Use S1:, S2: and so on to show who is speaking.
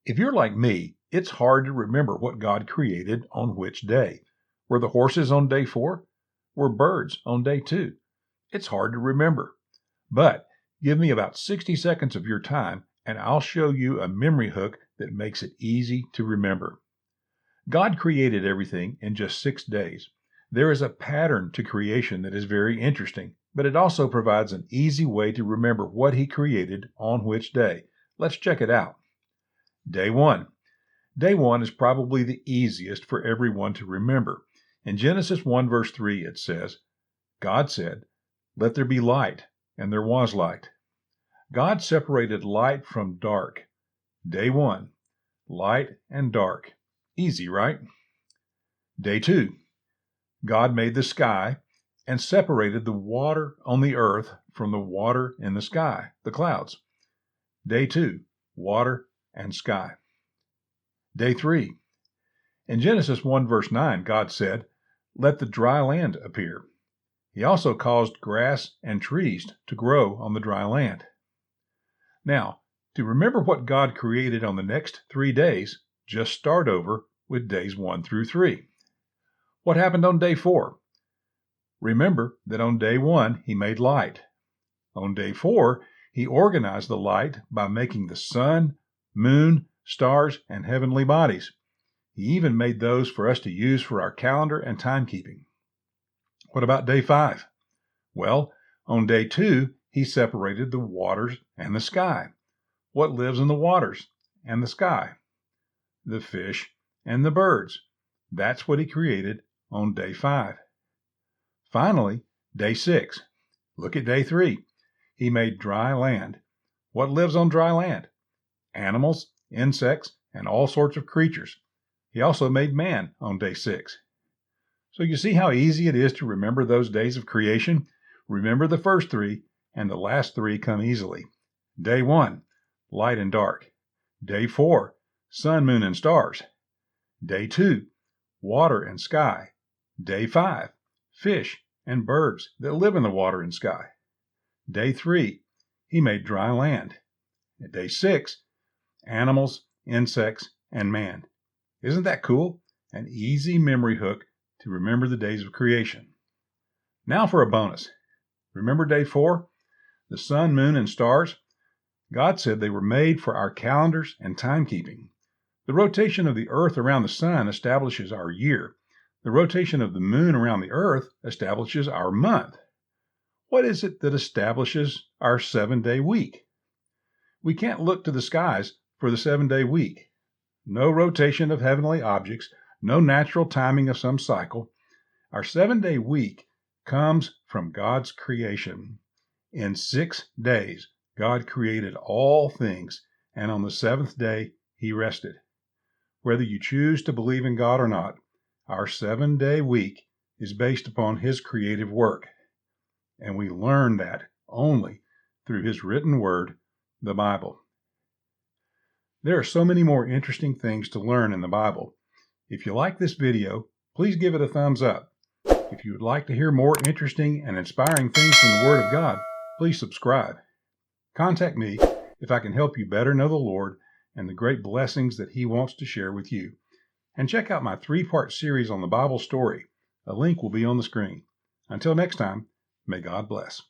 S1: If you're like me, it's hard to remember what God created on which day. Were the horses on day 4? Were birds on day 2? It's hard to remember. But give me about 60 seconds of your time, and I'll show you a memory hook that makes it easy to remember. God created everything in just 6 days. There is a pattern to creation that is very interesting, but it also provides an easy way to remember what He created on which day. Let's check it out. Day 1. Day 1 is probably the easiest for everyone to remember. In Genesis 1 verse 3 it says, God said, "Let there be light," and there was light. God separated light from dark. Day 1. Light and dark. Easy, right? Day 2. God made the sky and separated the water on the earth from the water in the sky, the clouds. Day 2. Water and sky. Day 3. In Genesis 1 verse 9, God said, "Let the dry land appear." He also caused grass and trees to grow on the dry land. Now, to remember what God created on the next 3 days, just start over with days 1 through 3. What happened on day 4? Remember that on day 1, He made light. On day 4, He organized the light by making the sun, moon, stars, and heavenly bodies. He even made those for us to use for our calendar and timekeeping. What about day 5? Well, on day 2, He separated the waters and the sky. What lives in the waters and the sky? The fish and the birds. That's what He created on day 5. Finally, day 6. Look at day 3. He made dry land. What lives on dry land? Animals, insects, and all sorts of creatures. He also made man on day 6. So you see how easy it is to remember those days of creation? Remember the first 3, and the last 3 come easily. Day 1, light and dark. Day 4, sun, moon, and stars. Day 2, water and sky. Day 5, fish and birds that live in the water and sky. Day 3, He made dry land. Day 6, animals, insects, and man. Isn't that cool? An easy memory hook to remember the days of creation. Now for a bonus. Remember day 4? The sun, moon, and stars? God said they were made for our calendars and timekeeping. The rotation of the earth around the sun establishes our year. The rotation of the moon around the earth establishes our month. What is it that establishes our 7-day week? We can't look to the skies for the 7-day week. No rotation of heavenly objects, no natural timing of some cycle. Our 7-day week comes from God's creation. In 6 days, God created all things, and on the 7th day, He rested. Whether you choose to believe in God or not, our 7-day week is based upon His creative work. And we learn that only through His written word, the Bible. There are so many more interesting things to learn in the Bible. If you like this video, please give it a thumbs up. If you would like to hear more interesting and inspiring things from the Word of God, please subscribe. Contact me if I can help you better know the Lord and the great blessings that He wants to share with you. And check out my 3-part series on the Bible story. A link will be on the screen. Until next time, may God bless.